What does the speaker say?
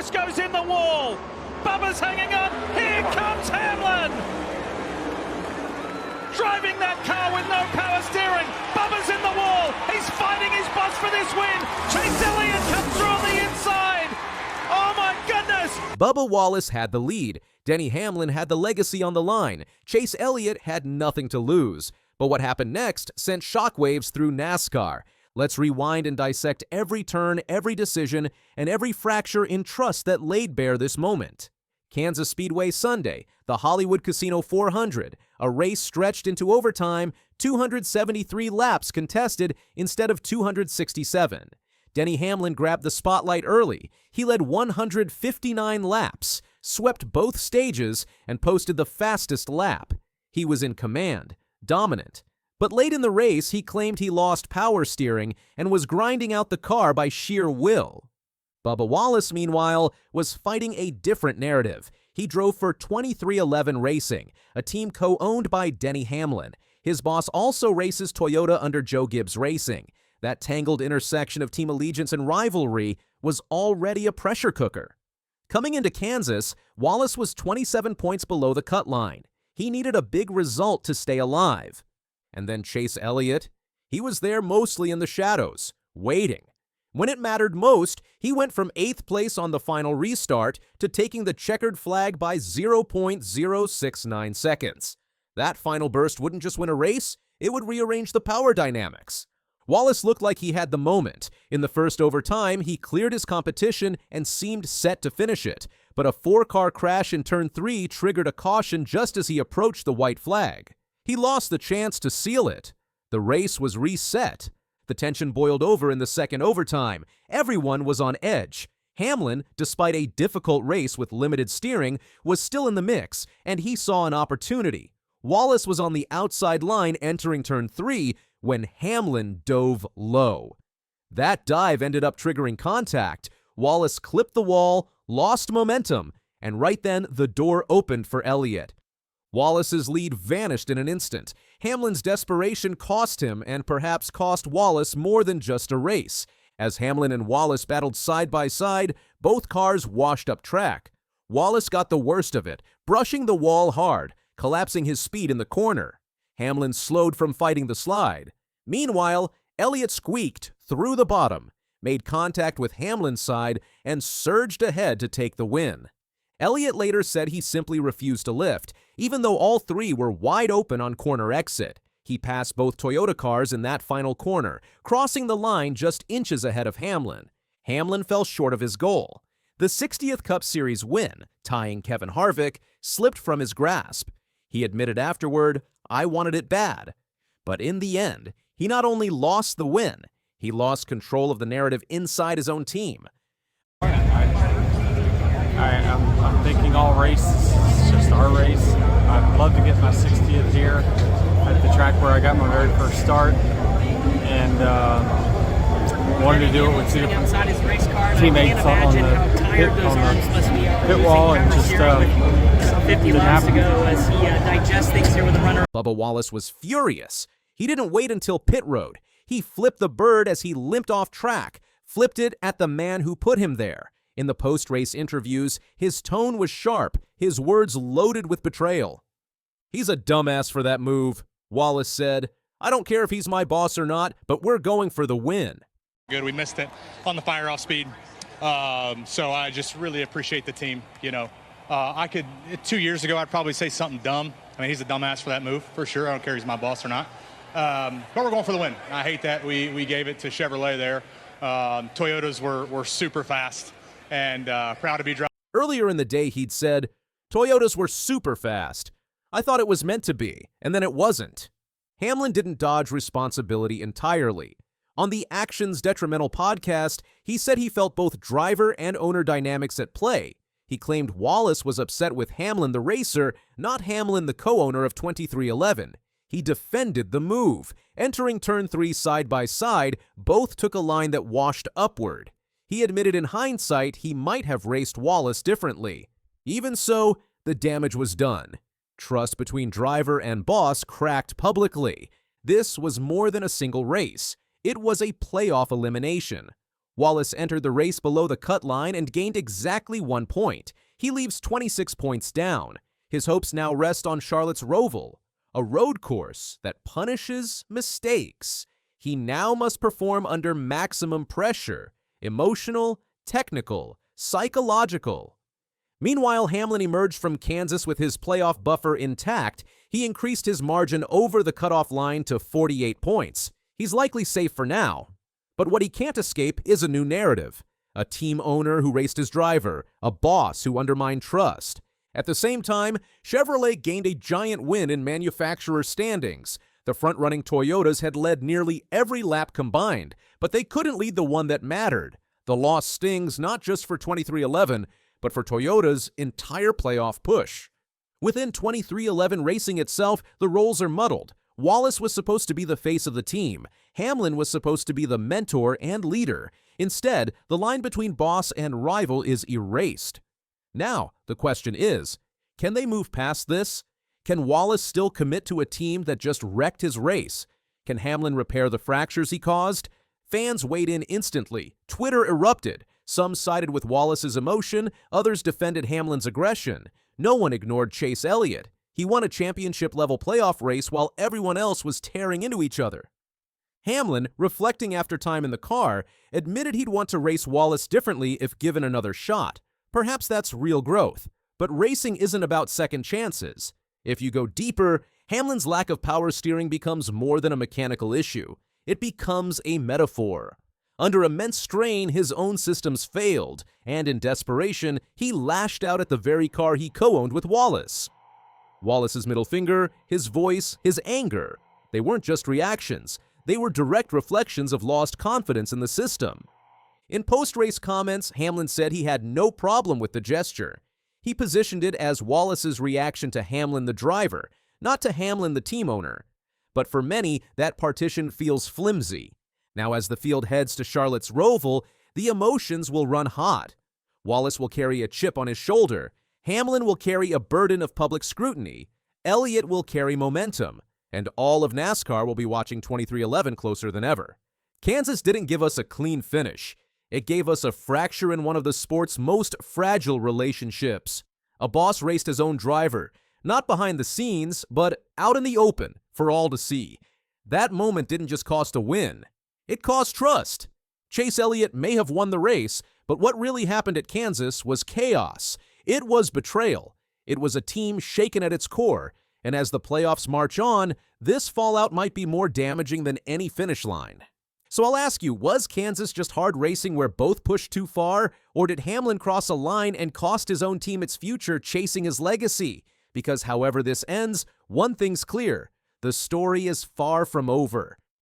almost goes in the wall. Bubba's hanging on. Here comes Hamlin. Driving that car with no power steering. Bubba's in the wall. He's fighting his boss for this win. Chase Elliott comes through on the inside. Oh my goodness. Bubba Wallace had the lead. Denny Hamlin had the legacy on the line. Chase Elliott had nothing to lose. But what happened next sent shockwaves through NASCAR. Let's rewind and dissect every turn, every decision, and every fracture in trust that laid bare this moment. Kansas Speedway Sunday, the Hollywood Casino 400, a race stretched into overtime, 273 laps contested instead of 267. Denny Hamlin grabbed the spotlight early. He led 159 laps, swept both stages, and posted the fastest lap. He was in command, dominant. But late in the race, he claimed he lost power steering and was grinding out the car by sheer will. Bubba Wallace, meanwhile, was fighting a different narrative. He drove for 2311 Racing, a team co-owned by Denny Hamlin. His boss also races Toyota under Joe Gibbs Racing. That tangled intersection of team allegiance and rivalry was already a pressure cooker. Coming into Kansas, Wallace was 27 points below the cut line. He needed a big result to stay alive. And then Chase Elliott, he was there mostly in the shadows, waiting. When it mattered most, he went from 8th place on the final restart to taking the checkered flag by 0.069 seconds. That final burst wouldn't just win a race, it would rearrange the power dynamics. Wallace looked like he had the moment. In the first overtime, he cleared his competition and seemed set to finish it, but a 4-car crash in turn 3 triggered a caution just as he approached the white flag. He lost the chance to seal it. The race was reset. The tension boiled over in the second overtime. Everyone was on edge. Hamlin, despite a difficult race with limited steering, was still in the mix, and he saw an opportunity. Wallace was on the outside line entering turn 3 when Hamlin dove low. That dive ended up triggering contact. Wallace clipped the wall, lost momentum, and right then the door opened for Elliott. Wallace's lead vanished in an instant. Hamlin's desperation cost him and perhaps cost Wallace more than just a race. As Hamlin and Wallace battled side by side, both cars washed up track. Wallace got the worst of it, brushing the wall hard, collapsing his speed in the corner. Hamlin slowed from fighting the slide. Meanwhile, Elliott squeaked through the bottom, made contact with Hamlin's side, and surged ahead to take the win. Elliott later said he simply refused to lift, even though all three were wide open on corner exit. He passed both Toyota cars in that final corner, crossing the line just inches ahead of Hamlin. Hamlin fell short of his goal. The 60th Cup Series win, tying Kevin Harvick, slipped from his grasp. He admitted afterward, "I wanted it bad." But in the end, he not only lost the win, he lost control of the narrative inside his own team. I'm thinking all race is just our race. I'd love to get my 60th here at the track where I got my very first start, and wanted to do it with two teammates on the pit wall, and just 50 laps to go as he digests things here with the runner. Bubba Wallace was furious. He didn't wait until pit road. He flipped the bird as he limped off track, flipped it at the man who put him there. In the post-race interviews, his tone was sharp, his words loaded with betrayal. "He's a dumbass for that move," Wallace said. "I don't care if he's my boss or not, but we're going for the win." Good, we missed it on the fire-off speed, so I just really appreciate the team. You know, 2 years ago, I'd probably say something dumb. I mean, he's a dumbass for that move, for sure. I don't care if he's my boss or not. But we're going for the win. I hate that we gave it to Chevrolet there. Toyotas were super fast. And proud to be driving. Earlier in the day, he'd said, "Toyotas were super fast. I thought it was meant to be, and then it wasn't." Hamlin didn't dodge responsibility entirely. On the Actions Detrimental podcast, he said he felt both driver and owner dynamics at play. He claimed Wallace was upset with Hamlin the racer, not Hamlin the co-owner of 2311. He defended the move. Entering turn 3 side by side, both took a line that washed upward. He admitted in hindsight he might have raced Wallace differently. Even so, the damage was done. Trust between driver and boss cracked publicly. This was more than a single race. It was a playoff elimination. Wallace entered the race below the cut line and gained exactly 1 point. He leaves 26 points down. His hopes now rest on Charlotte's Roval, a road course that punishes mistakes. He now must perform under maximum pressure, emotional, technical, psychological. Meanwhile, Hamlin emerged from Kansas with his playoff buffer intact. He increased his margin over the cutoff line to 48 points. He's likely safe for now. But what he can't escape is a new narrative. A team owner who raced his driver, a boss who undermined trust. At the same time, Chevrolet gained a giant win in manufacturer standings. The front-running Toyotas had led nearly every lap combined, but they couldn't lead the one that mattered. The loss stings not just for 23XI, but for Toyota's entire playoff push. Within 23XI racing itself, the roles are muddled. Wallace was supposed to be the face of the team. Hamlin was supposed to be the mentor and leader. Instead, the line between boss and rival is erased. Now, the question is, can they move past this? Can Wallace still commit to a team that just wrecked his race? Can Hamlin repair the fractures he caused? Fans weighed in instantly. Twitter erupted. Some sided with Wallace's emotion, others defended Hamlin's aggression. No one ignored Chase Elliott. He won a championship-level playoff race while everyone else was tearing into each other. Hamlin, reflecting after time in the car, admitted he'd want to race Wallace differently if given another shot. Perhaps that's real growth. But racing isn't about second chances. If you go deeper, Hamlin's lack of power steering becomes more than a mechanical issue. It becomes a metaphor. Under immense strain, his own systems failed, and in desperation, he lashed out at the very car he co-owned with Wallace. Wallace's middle finger, his voice, his anger, they weren't just reactions. They were direct reflections of lost confidence in the system. In post-race comments, Hamlin said he had no problem with the gesture. He positioned it as Wallace's reaction to Hamlin the driver, not to Hamlin the team owner. But for many, that partition feels flimsy. Now, as the field heads to Charlotte's Roval, the emotions will run hot. Wallace will carry a chip on his shoulder. Hamlin will carry a burden of public scrutiny. Elliott will carry momentum. And all of NASCAR will be watching 23XI closer than ever. Kansas didn't give us a clean finish. It gave us a fracture in one of the sport's most fragile relationships. A boss raced his own driver, not behind the scenes, but out in the open for all to see. That moment didn't just cost a win. It cost trust. Chase Elliott may have won the race, but what really happened at Kansas was chaos. It was betrayal. It was a team shaken at its core. And as the playoffs march on, this fallout might be more damaging than any finish line. So I'll ask you, was Kansas just hard racing where both pushed too far? Or did Hamlin cross a line and cost his own team its future chasing his legacy? Because however this ends, one thing's clear. The story is far from over.